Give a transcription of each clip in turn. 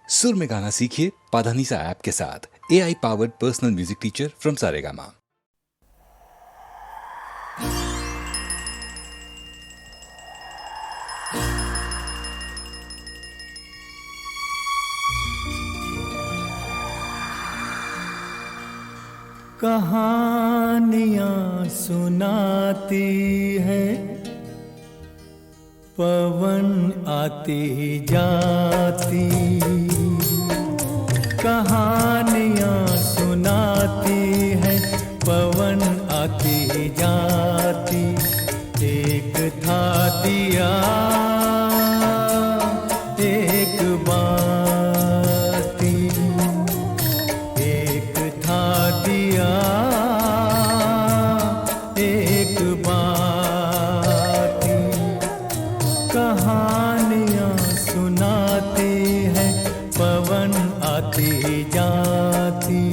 सुर में गाना सीखिए पाधानीसा ऐप के साथ। AI powered personal music teacher from Saregama. कहानियाँ सुनाती है, पवन आती जाती। कहानियाँ सुनाती है, पवन आती जाती। एक था दिया एक बाती, एक था दिया एक बाती। कहानियाँ सुनाती है, पवन आती जाती।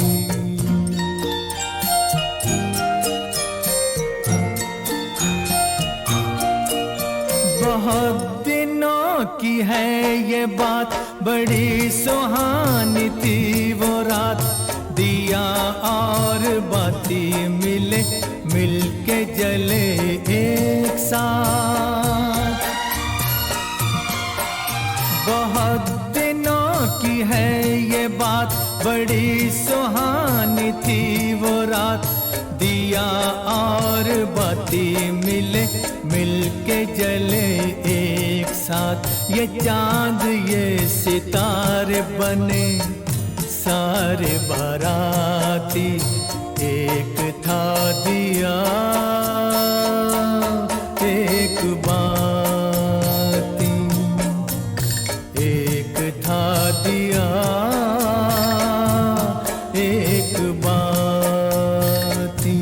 बहुत दिनों की है ये बात, बड़ी सुहानी थी वो रात। दिया और बाती मिले, मिलके जले एक साथ। बहुत दिनों की है ये बात, बड़ी सुहानी थी वो रात। दिया और बाती मिले, मिलके जले एक साथ। ये चांद ये सितारे बने सारे बाराती। एक था दिया एक बाती, एक था दिया एक बाती।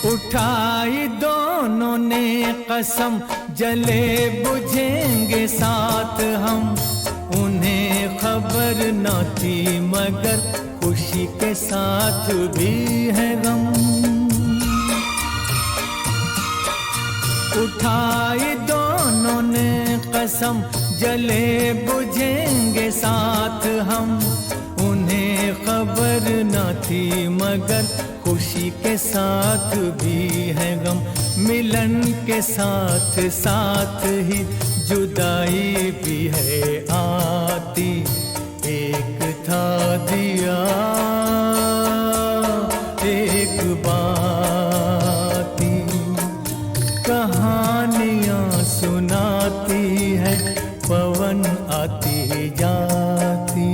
उठाई दोनों ने कसम, जले बुझेंगे साथ हम। उन्हें खबर न थी मगर खुशी के साथ भी है गम। उठाई दोनों ने कसम, जले बुझेंगे साथ हम। उन्हें खबर न थी मगर खुशी के साथ भी है गम। मिलन के साथ साथ ही जुदाई भी है आती। एक था दिया एक बाती। कहानियाँ सुनाती है, पवन आती जाती।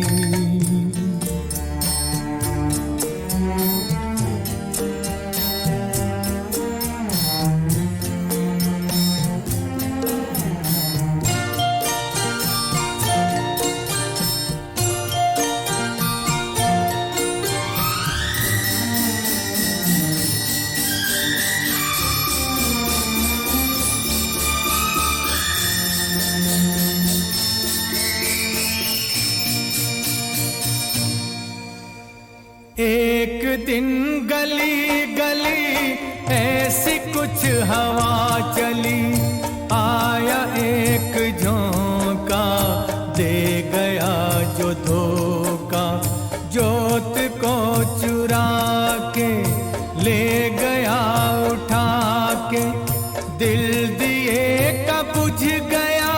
एक दिन गली गली ऐसी कुछ हवा चली। आया एक झोंका, दे गया जो धोखा। जोत को चुरा के ले गया उठा के। दिल दिए का बुझ गया,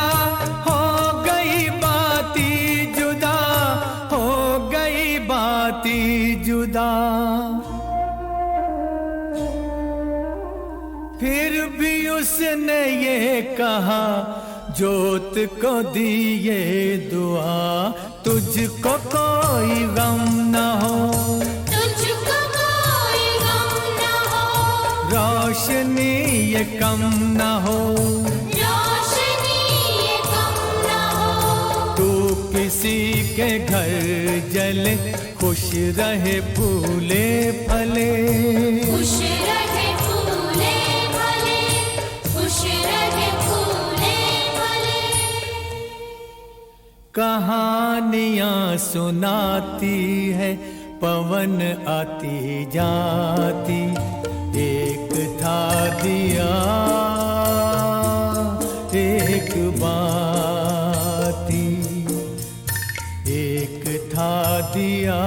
हो गई बाती जुदा, हो गई बाती जुदा। फिर भी उसने ये कहा, जोत को दिए दुआ। तुझको कोई गम न हो, तुझको कोई गम न हो। रोशनी ये कम न हो, रोशनी ये कम न हो। तू किसी के घर जले, खुश रहे फूले फले। खुश रहे फूले फले, खुश रहे फूले फले। कहानियाँ सुनाती है पवन आती जाती। एक था दिया एक बाती, एक था दिया।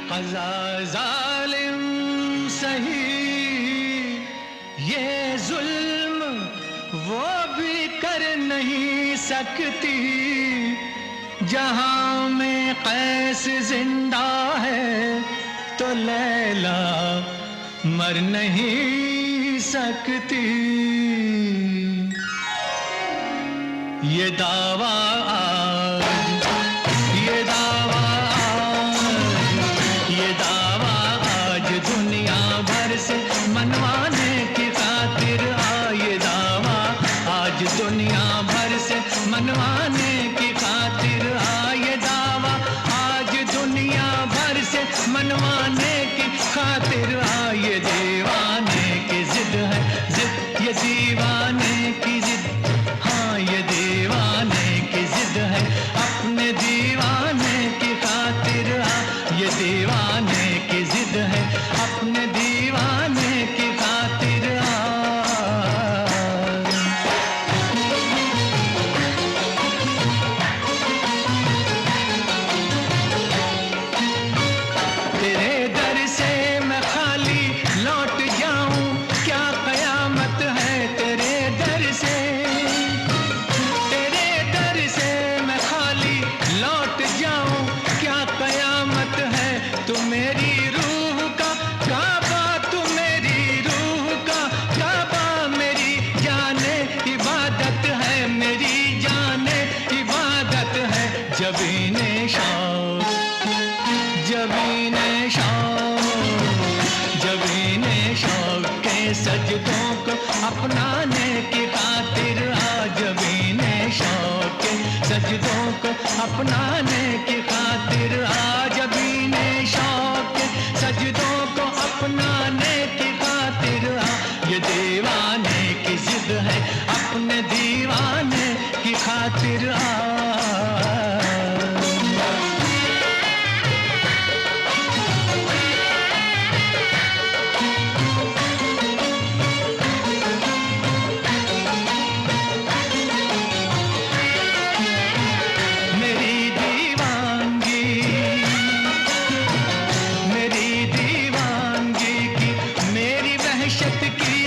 क़ज़ा ज़ालिम सही, ये जुल्म वो भी कर नहीं सकती। जहां में कैस जिंदा है तो लैला मर नहीं सकती। ये दावा आज, ये दावा दुनिया भर से मनवाने की खातिर ये दावा आज दुनिया भर से मनवाने की खातिर ये दावा आज दुनिया भर से मनवाने की खातिर ये दीवाने की जिद है, जिद ये दीवाने की जिद। हाँ ये दीवाने की जिद है अपने दीवाने की खातिर। ये दीवाने की जिद है अपने दीवाने की खातिर। तेरे दर से मैं खाली लौट जाऊं क्या कयामत है। तेरे दर से मैं खाली लौट जाऊं क्या कयामत है। तू मेरी रूह का काबा, तू मेरी रूह का काबा। मेरी जाने इबादत है, मेरी जाने इबादत है। जबीने शौक, जबीने शौक, जबीने शौक के सजदों को अपनाने की खातिर। जबीने शौक के सजदों को अपनाने की खातिर। जबीने शौक के सजदों को अपनाने की खातिर। ये दीवाने की जिद है अपने दीवाने की खातिर।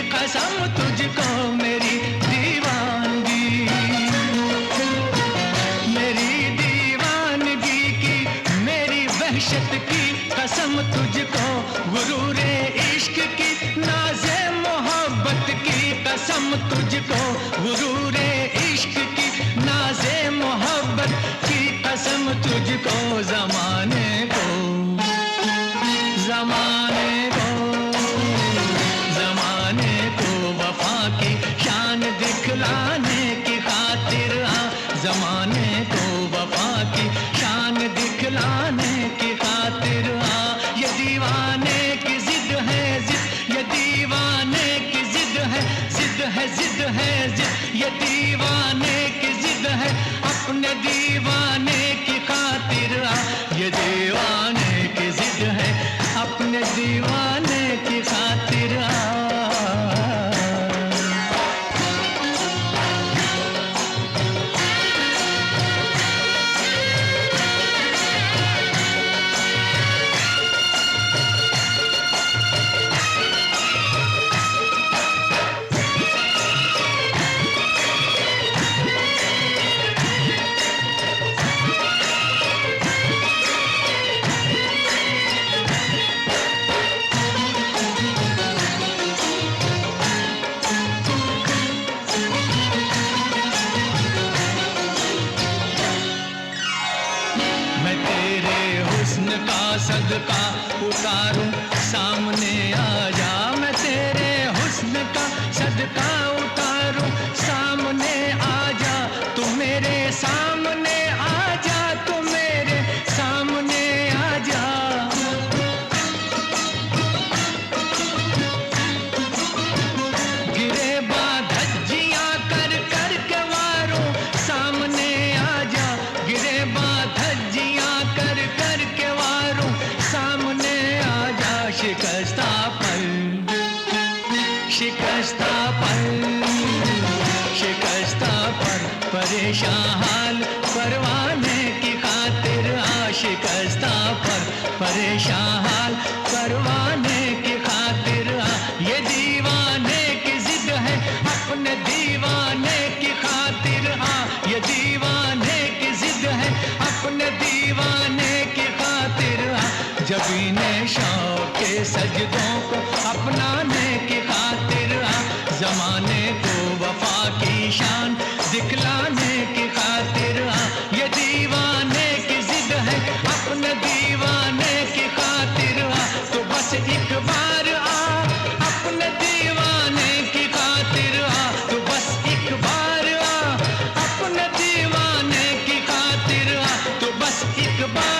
कसम तुझको मेरी दीवानगी, मेरी दीवानगी की, मेरी वहशत की कसम तुझको। गुरूरे इश्क की, नाज़े मोहब्बत की कसम तुझको। गुरूरे इश्क की, नाज़े मोहब्बत की कसम तुझको। ज़माने को, ज़माने को, वफा की शान दिखलाने की खातिर। ज़माने को वफा की शान दिखलाने की खातिर। ये दीवाने की जिद है, जिद ये दीवाने की जिद है, जिद है, जिद है, जिद ये दीवाने की जिद है अपने दीवाने की खातिर। ये दीवाने की जिद है अपने दीवाने की खातिर। सदका उतारूं सामने आ जा। मैं तेरे हुस्न का सदका उतारूं सामने आ जा। तू मेरे सामने आ जा, तू मेरे सामने आ जा। परेशान हाल परवाने की खातिर आशिकस्ता पर परेशान हाल परवाने की खातिर ये दीवाने की जिद है अपने दीवाने की खातिर ये दीवाने की जिद है अपने दीवाने की खातिर जबीने शौक के सजदों को अपनाने की खातिर जमाने को वफा की शान दिखलाने की खातिर ये दीवाने की जिद है अपने दीवाने की खातिर तो बस एक बार अपने दीवाने की खातिर तो बस एक बार अपने दीवाने की खातिर तो बस एक बार।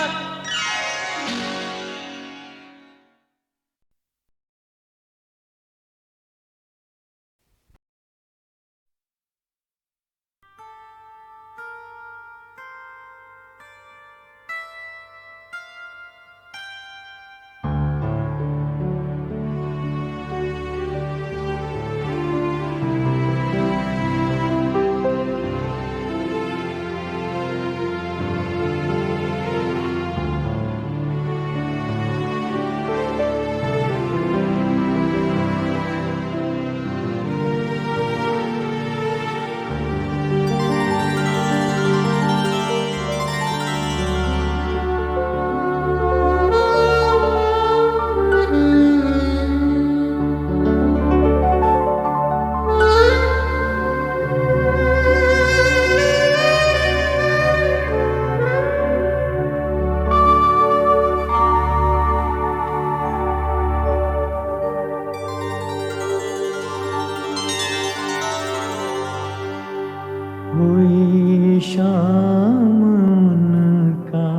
हुई शाम उनका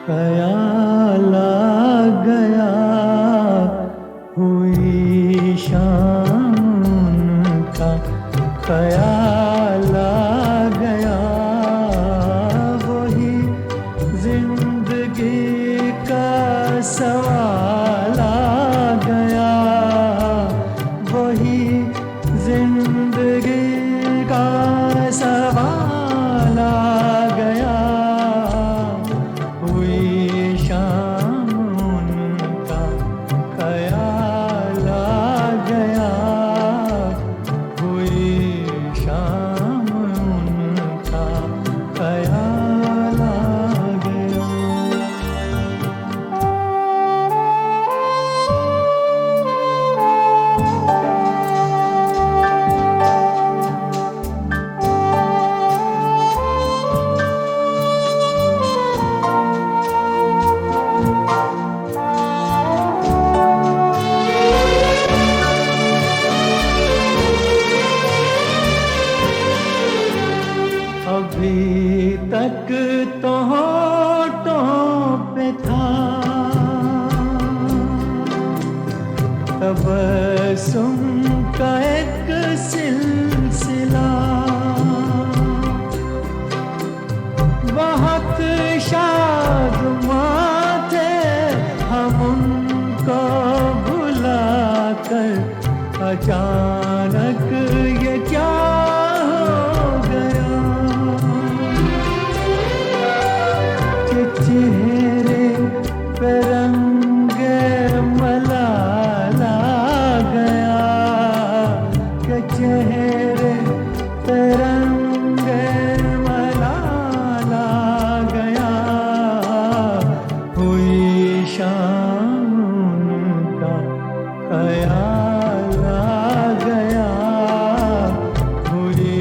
ख्याल आ गया, हुई शाम उनका ख्याल आ गया, वही जिंदगी का सवाल आ गया, वही जिंदगी का सवाल आ गया, हुई शाम उनका ख्याल आ गया, हुई शाम उनका ख्याल आ गया। अभी तक तो होठों पे था तबस्सुम का एक सिलसिला, बहुत शादमां थे हम उनको भुला कर, अचानक ये क्या चेहरे पे रंग मलाल आ गया, कि चेहरे पे रंग मलाल आ गया, हुई शाम उनका ख्याल आ गया, हुई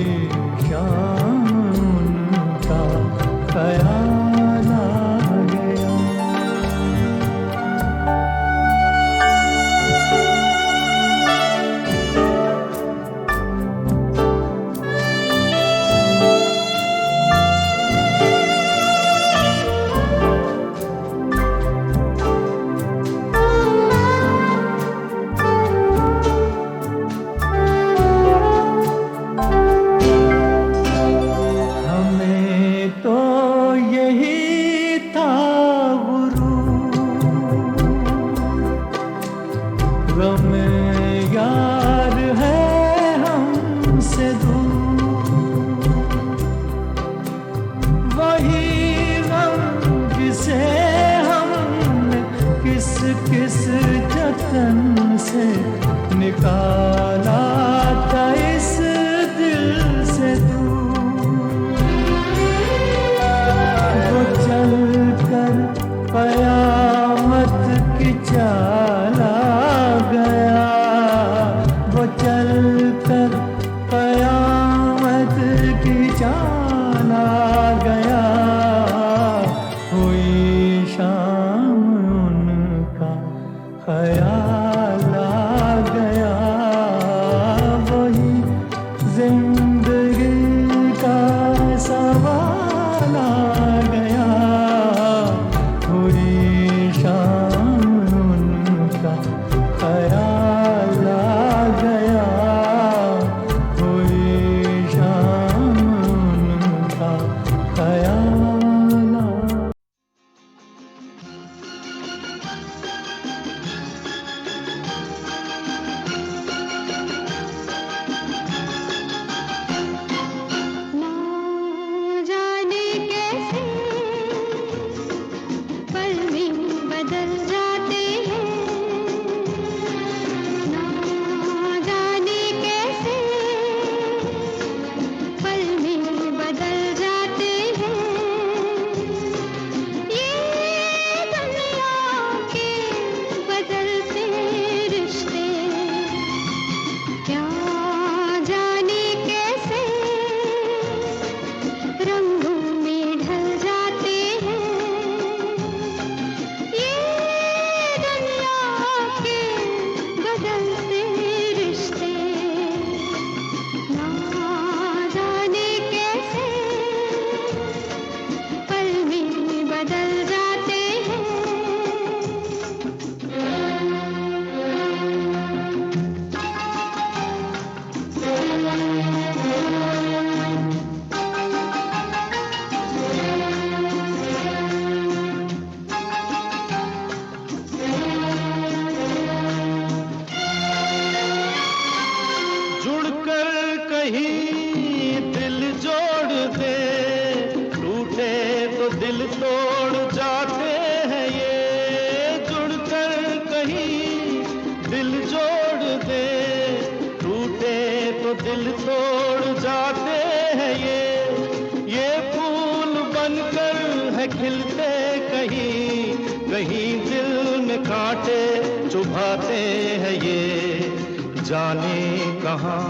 शाम उनका ख्याल गम यार है हमसे दूर, तन से निकाला था इस दिल से दूर। वो चल कर कयामत की चाला गया, वो चल कर कयामत की चाला गया। हुई शाम उनका ख्याल आ गया, वही जिंदगी का सवाल आ गया। हुई शाम उनका ख्याल आ गया, हुई शाम उनका ख्याल आ ना जाने कैसे पल में बदल जाते हैं, ना जाने कैसे पल में बदल जाते हैं। ये दुनिया के बदलते रिश्ते क्या जाने कैसे रंगों में ढल जाते हैं। ये दुनिया के बदलते रिश्ते ना जाने कैसे पल में बदल जाते हैं। जुड़कर कहीं दिल जोड़ दे, टूटे तो दिल तोड़ जाते हैं ये। जुड़कर कहीं दिल जोड़ दे, टूटे तो दिल तोड़ जाते हैं ये फूल बनकर है खिलते कहीं, कहीं दिल में कांटे चुभाते हैं ये। जाने कहाँ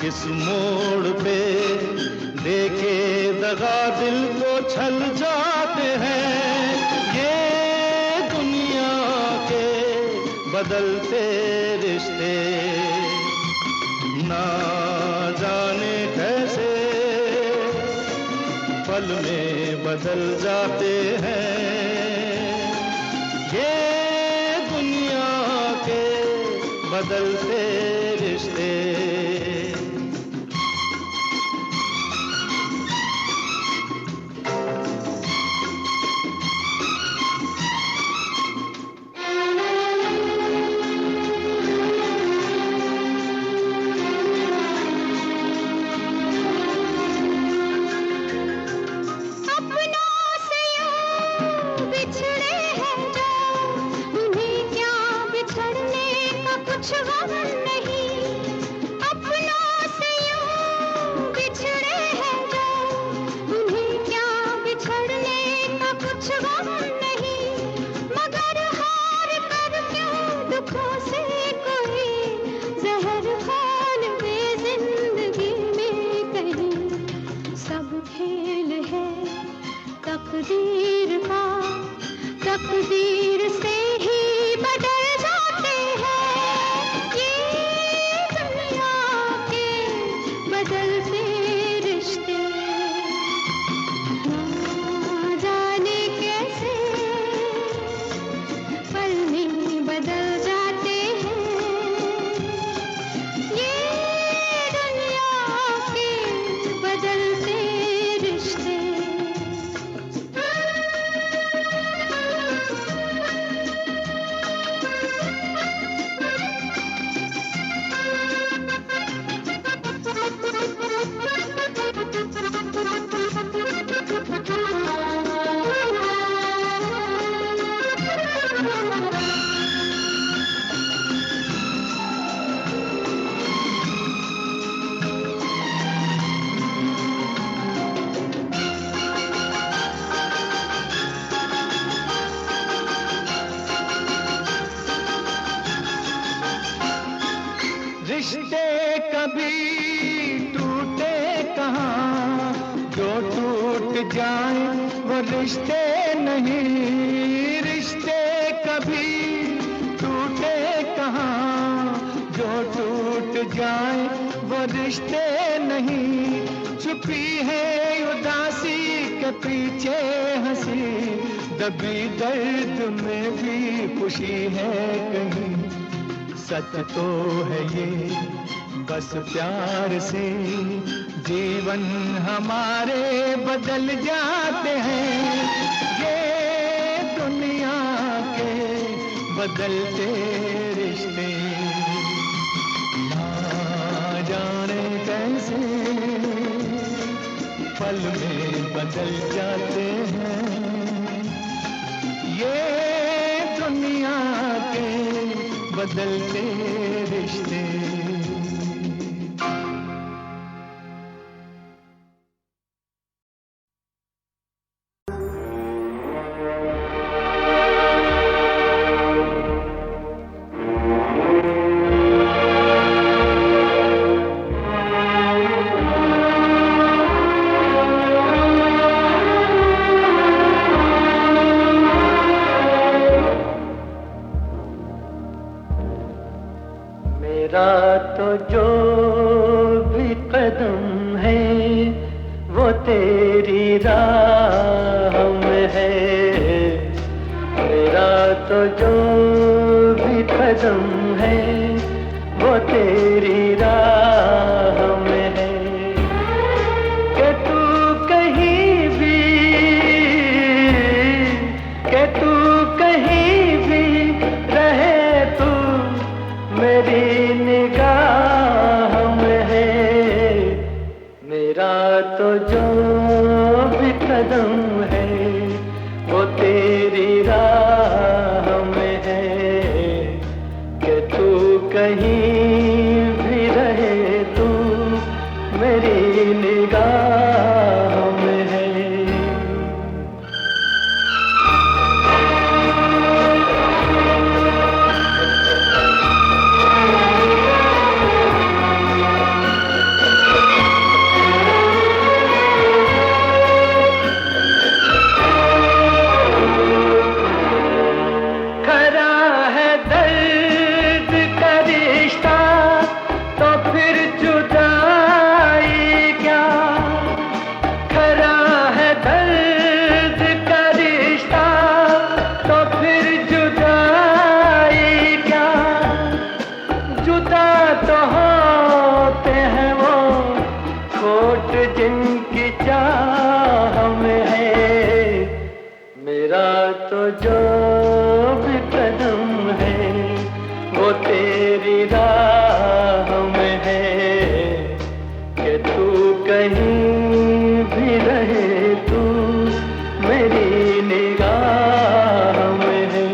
किस मोड़ पे देखे दगा दिल को छल जाते हैं ये दुनिया के बदलते रिश्ते। ना जाने कैसे पल में बदल जाते हैं ये दुनिया के बदलते रिश्ते। अपनों से यूं बिछड़े हैं जो, उन्हें क्या बिछड़ने का कुछ गम नहीं। अपनों से यूं बिछड़े हैं जो, उन्हें क्या बिछड़ने का कुछ गम नहीं। मगर हार कर क्यों दुखों से कोई जहर खोल दे जिंदगी में कहीं। सब खेल है तकदीर का, तकदीर से ही बदल जाते हैं ये रिश्ते कभी टूटे कहाँ, जो टूट जाए वो रिश्ते नहीं। रिश्ते कभी टूटे कहाँ, जो टूट जाए वो रिश्ते नहीं। छुपी है उदासी के पीछे हंसी, दबी दर्द में भी खुशी है कहीं। सच तो है ये बस प्यार से जीवन हमारे बदल जाते हैं। ये दुनिया के बदलते रिश्ते ना जाने कैसे पल में बदल जाते हैं। ये दुनिया के बदलते रिश्ते। मेरा तो जो भी कदम है वो तेरी राह में है। मेरा तो जो भी कदम है वो तेरी राह में है। कि तू कहीं भी, कि तू कहीं भी रहे तू मेरी निगाह में है। मेरा तो जो भी कदम है वो तेरी राह में है। कि तू कहीं भी रहे तू मेरी निगाह में है। जिनकी चाह में है। मेरा तो जो भी कदम है वो तेरी राह में है। कि तू कहीं भी रहे तू मेरी निगाह में है।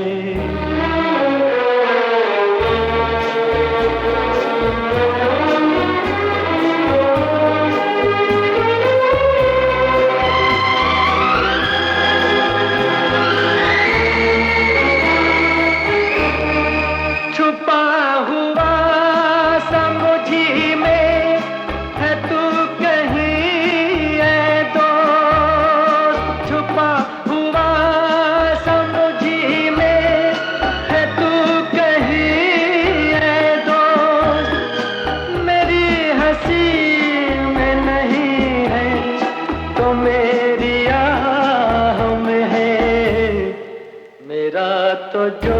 तो जो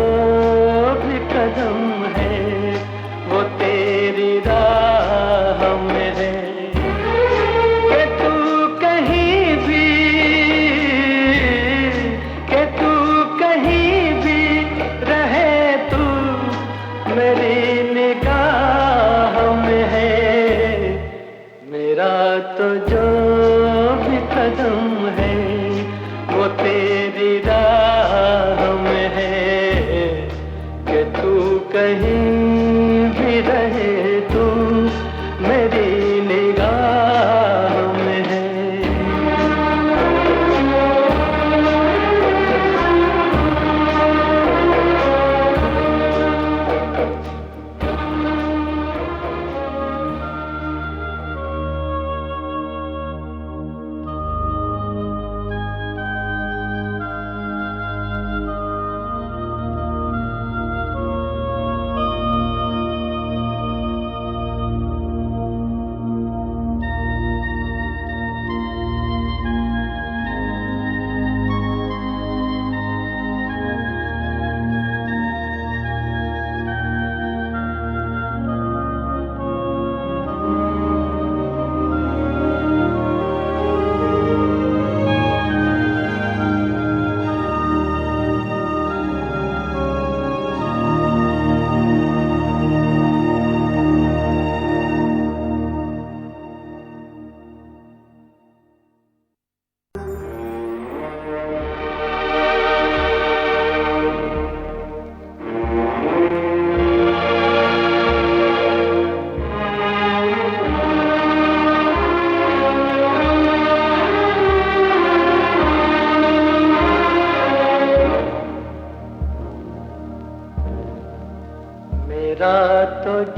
भी कदम है वो तेरी राह में है। कि तू कहीं भी, कि तू कहीं भी रहे तू मेरी निगाह में है। मेरा तो जो भी कदम है वो तेरी राह में है। कि तू कहीं भी रहे तू मेरी निगाह में है।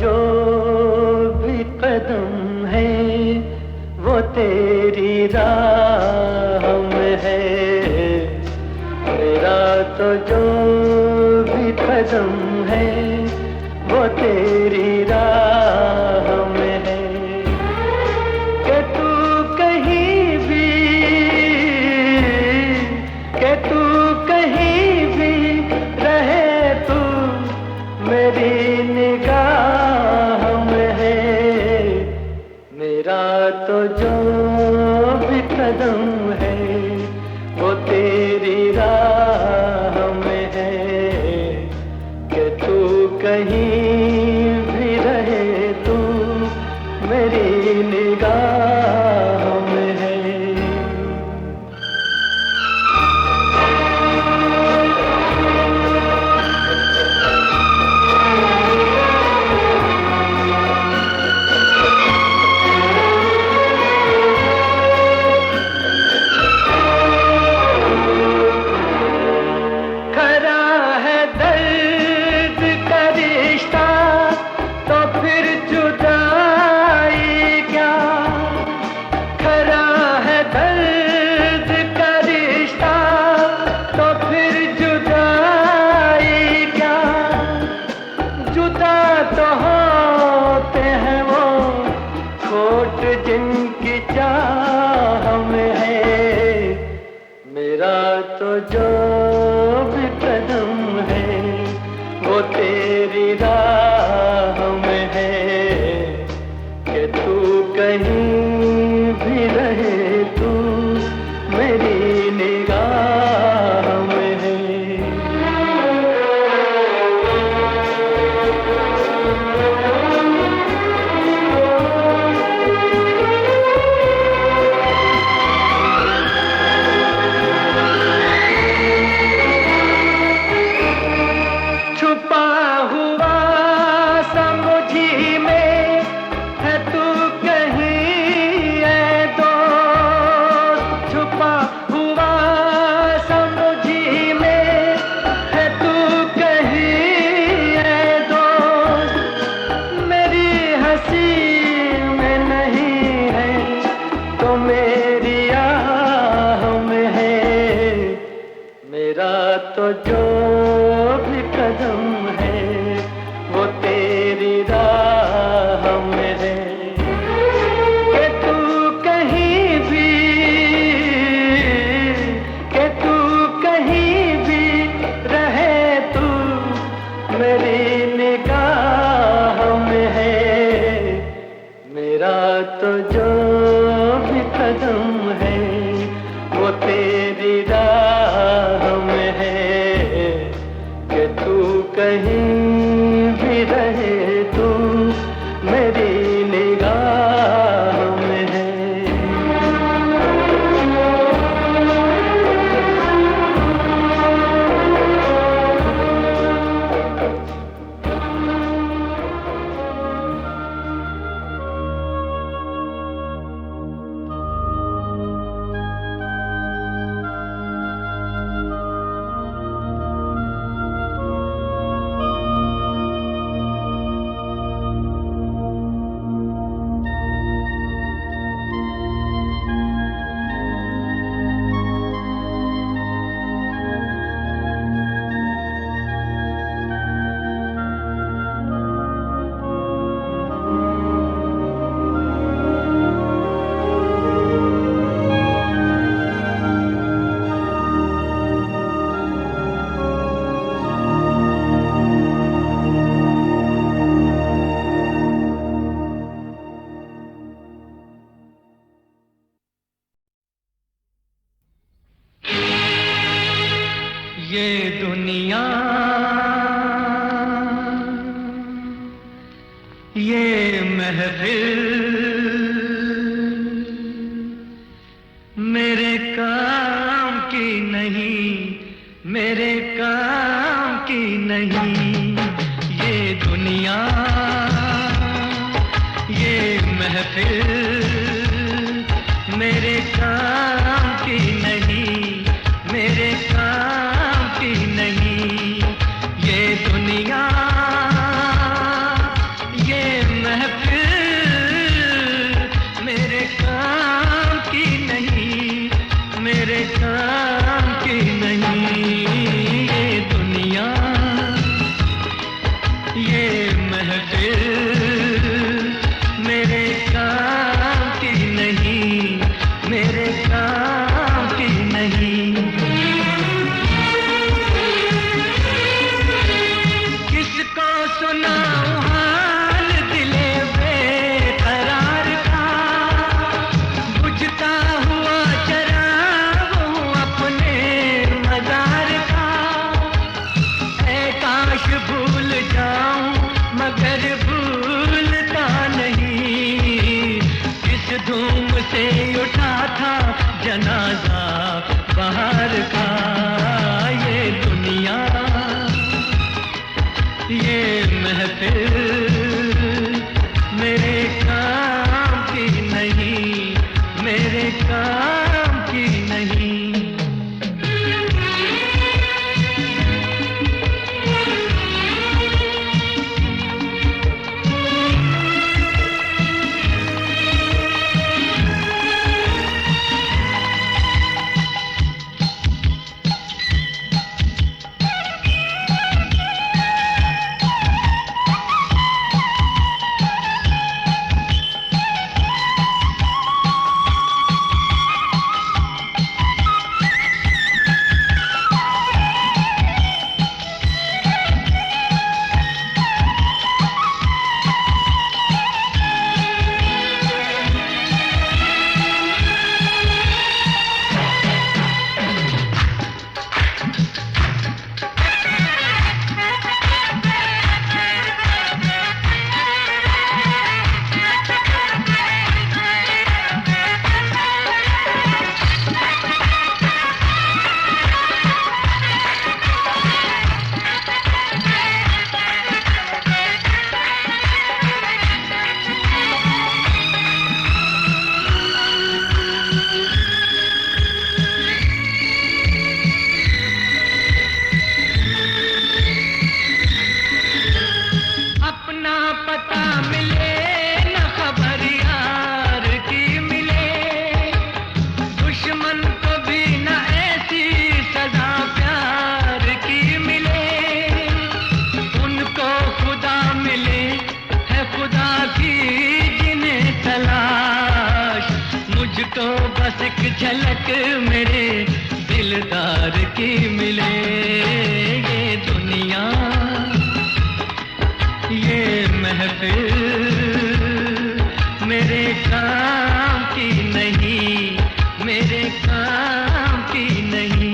जो भी कदम है वो तेरी राह में है। मेरा तो जो भी कदम है वो तेरी राह में है। कि तू कहीं भी रहे तू मेरी निगाह में है। मेरा तो जो भी कदम है वो तेरी राह में है। कि तू कहीं भी रहे तू मेरी निगाह में है। जिनकी चाह में है। मेरा तो जो भी कदम है वो तेरी राह में है। कि तू कहीं भी रहे तू मेरी निगाह में है। मेरा तो जो भी कदम है वो तेरी राह में है। कि तू कहीं भी रहे तू मेरी निगाह में है। मेरा तो जो भी कदम है वो तेरी राह में है। कि तू कहीं भी रहे तू मेरी निगाह में है। ये दुनिया ये महफिल मेरे काम की नहीं, मेरे काम की नहीं। ये दुनिया ये महफिल मेरे काम की नहीं, मेरे काम की नहीं। ये दुनिया ये पे उठा था जनाजा बाहर का। ये दुनिया, ये महफिल मेरे काम की नहीं, मेरे काम की नहीं। मुझको बस एक झलक मेरे दिलदार की मिले। ये दुनिया, ये महफिल मेरे काम की नहीं, मेरे काम की नहीं।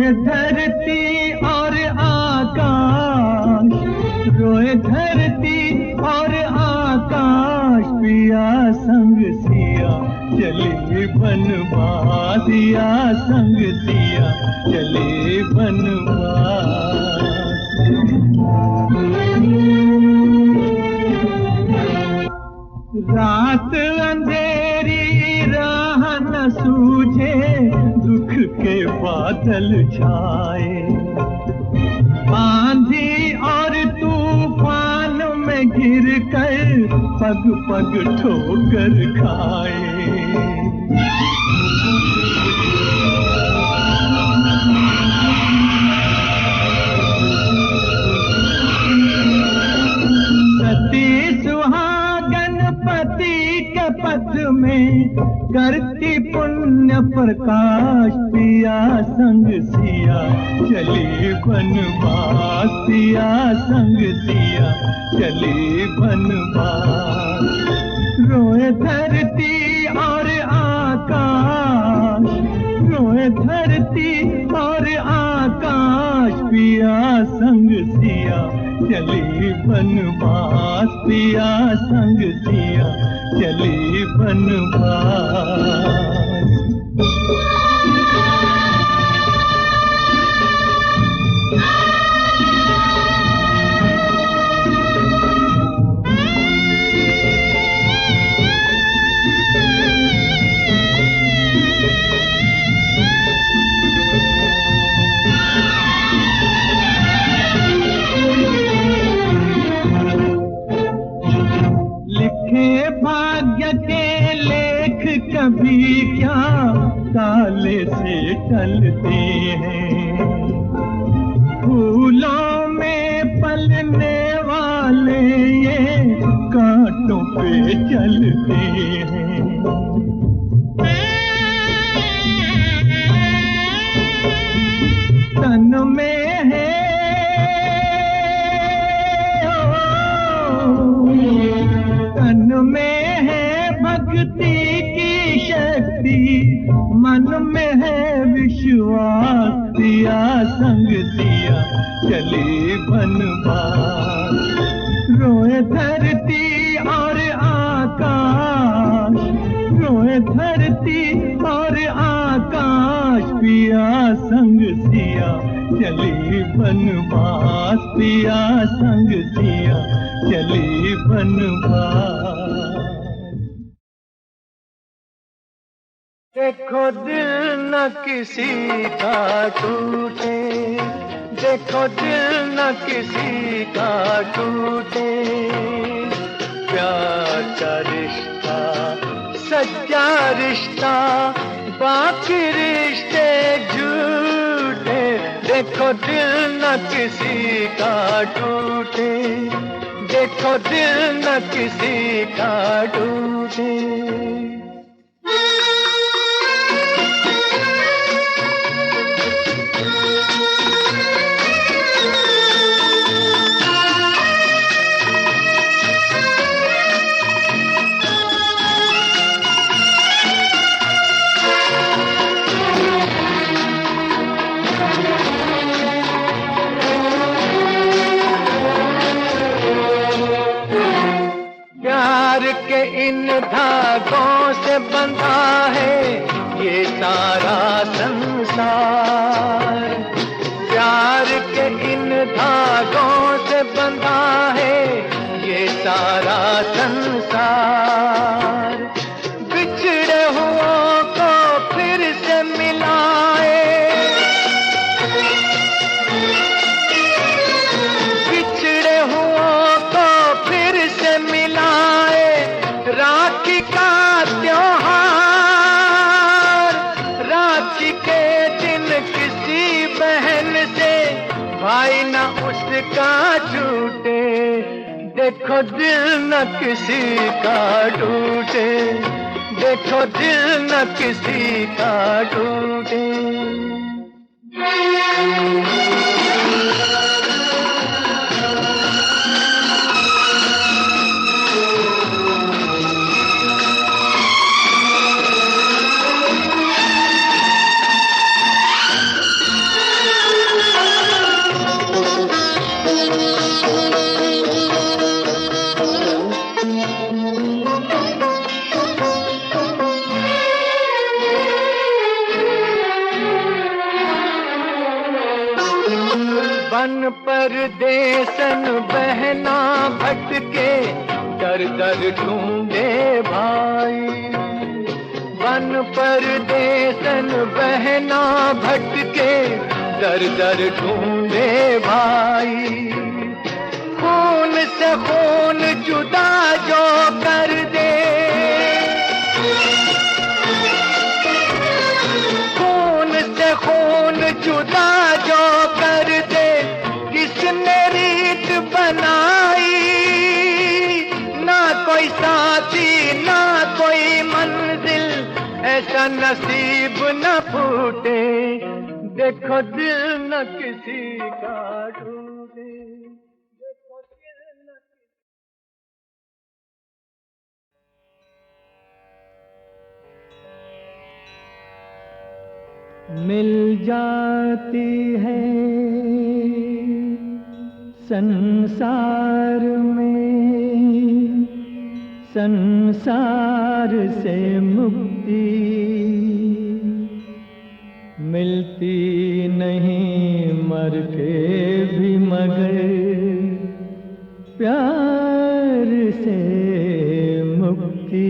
रोए धरती और आकाश, रोए धरती और आकाश, पिया संग सिया चले बनवास, सिया संग सिया चले बनवास। रात अंधेरी राह न सूझे, दुख के बादल छाए, आंधी और तूफान में गिर कर पग पग ठोकर खाए। सती सुहागन पति के पथ में करती पुण्य प्रकाश, पिया संग सिया चली बनवास, पिया संग सिया चली बनवास। रोए धरती और आकाश, रोए धरती और आकाश, पिया संग सिया चली बनवास, पिया संग सिया चली बनवास। भाग्य के लेख कभी क्या ताले से टलते हैं, फूलों में पलने वाले ये कांटों पे चलते हैं। तन में है तन में है भक्ति की शक्ति, मन में है विश्वास, सिया संग सिया चले बनवास। रोए धरती और आकाश, रोए धरती और आकाश, पिया संग सिया चले बनवास, पिया संग सिया चले बनवास। देखो दिल न किसी का टूटे, देखो दिल न किसी का टूटे, प्यार का रिश्ता सच्चा रिश्ता, बाकी रिश्ते झूठे। देखो दिल न किसी का टूटे, देखो दिल न किसी का टूटे। के इन धागों से बंधा है ये सारा संसार, प्यार के इन धागों से बंधा है ये सारा संसार। बिछड़े हुओं को फिर से मिलाए, बिछड़े हुओं को फिर से मिलाए, राखी का त्योहार, राखी के दिन किसी बहन से भाई न उसका छूटे। देखो दिल न किसी का टूटे, देखो दिल न किसी का टूटे। बन परदेसन बहना भटके दर दर ढूंढे भाई। बन परदेसन बहना भटके दर दर ढूंढे भाई। खून से खून जुदा जो कर दे, खून से खून जुदा जो कर दे, किसने रीत बनाई। ना कोई साथी ना कोई मंजिल, ऐसा नसीब न फूटे, देखो दिल न किसी का डूबे। मिल जाती है संसार में संसार से मुक्ति, मिलती नहीं मर के भी मगर प्यार से मुक्ति।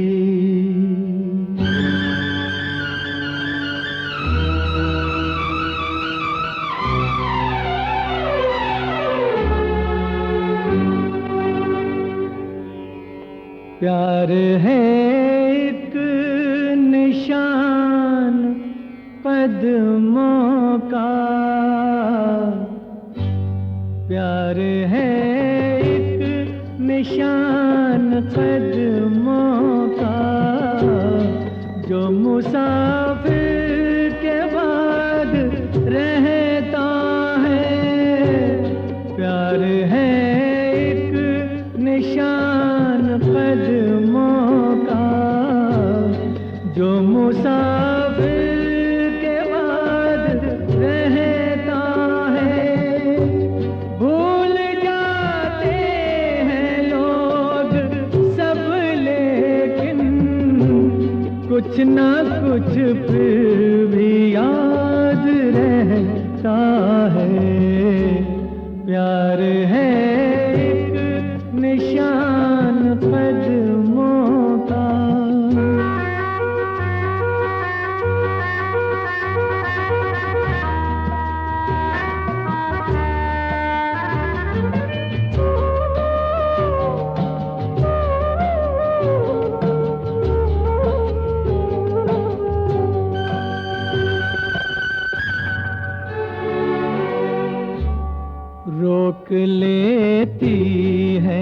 प्यार है एक निशान कदमों का, प्यार है एक निशान कदमों का, जो मुसाफिर के बाद रहता है। प्यार है एक निशान कदमों का, जो मुसाफिर के बाद रहता है। भूल जाते हैं लोग सब लेकिन कुछ ना कुछ फिर भी याद रहता है। प्यार है एक निशान कदमों का। रोक लेती है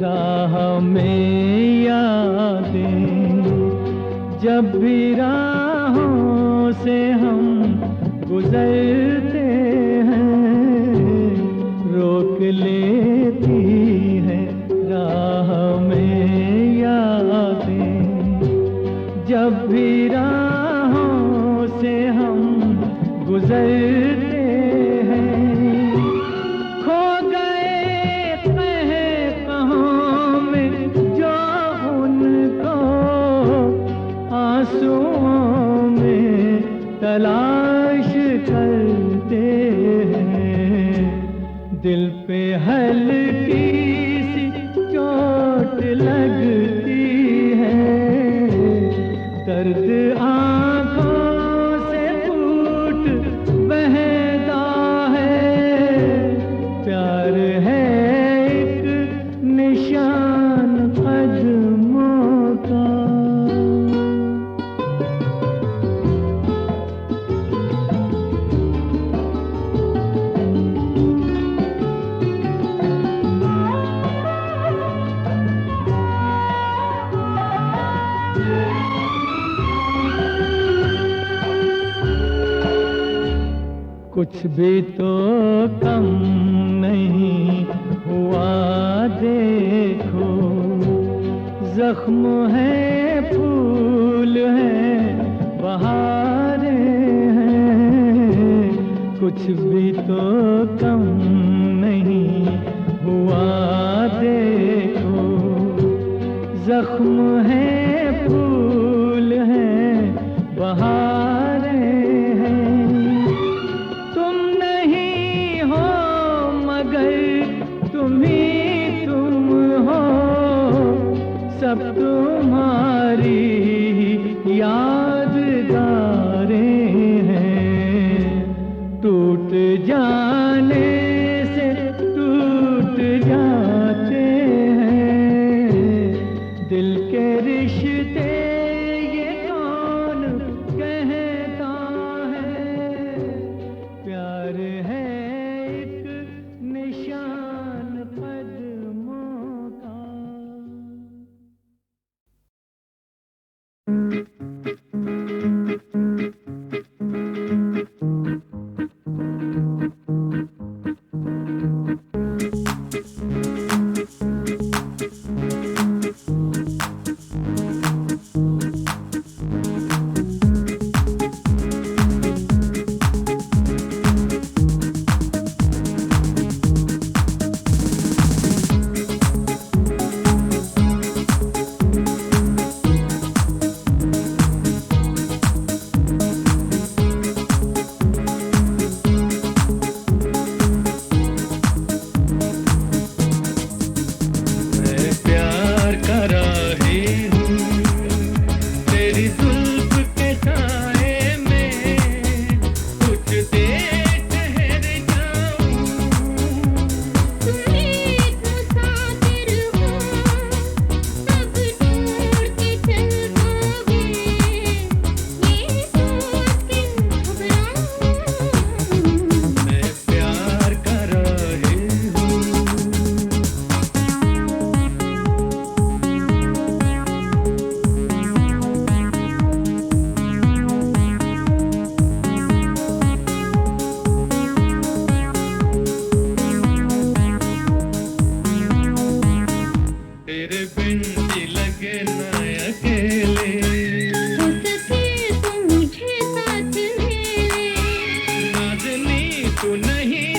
राह में यादें, जब भी राहों से हम गुजरते हैं। रोक लेती है राह में यादें, जब भी राहों से हम गुजरते हैं। आंसुओं में तलाश करते हैं। दिल पे हल्की सी चोट लगती है, दर्द आंखों से फूट बहता है। प्यार है एक निशान कदमों का। कुछ भी तो कम नहीं हुआ देखो, जख्म है फूल है बहारें हैं। कुछ भी तो कम नहीं हुआ देखो, जख्म है फूल है बहारें हैं। तुम नहीं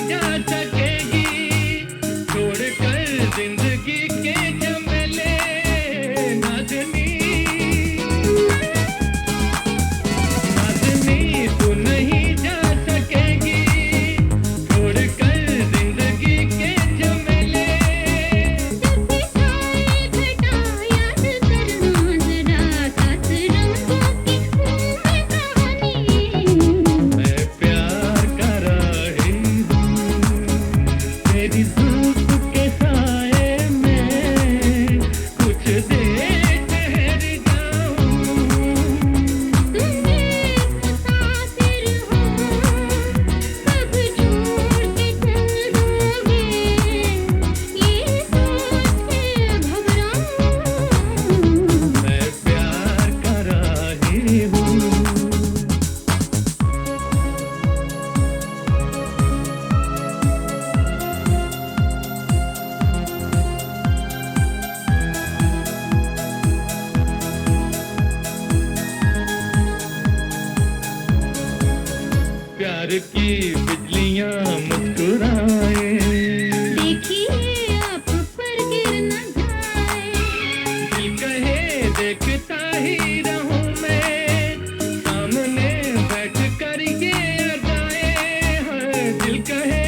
जा सकेगी, छोड़कर जिंदगी के झमेले नाज़नी। नाज़नी तू नहीं जा सकेगी, छोड़कर जिंदगी के झमेले। जब भी आए घटा याद करना जरा सात रंगों की है कहानी। मैं प्यार कर रही हूँ, तेरी जुल्फ के साए में कुछ देर ठहर जाऊँ। तुम एक मुसाफिर हो, कब छोड़ के चल दोगे, ये सोच के घबराऊं। मैं प्यार कर रही हूँ। प्यार की बिजलियां मुस्कुराए, देखिए आप पर गिर न जाए। दिल कहे देखता ही रहूं मैं, सामने बैठ कर ये अदाएं हैं। दिल कहे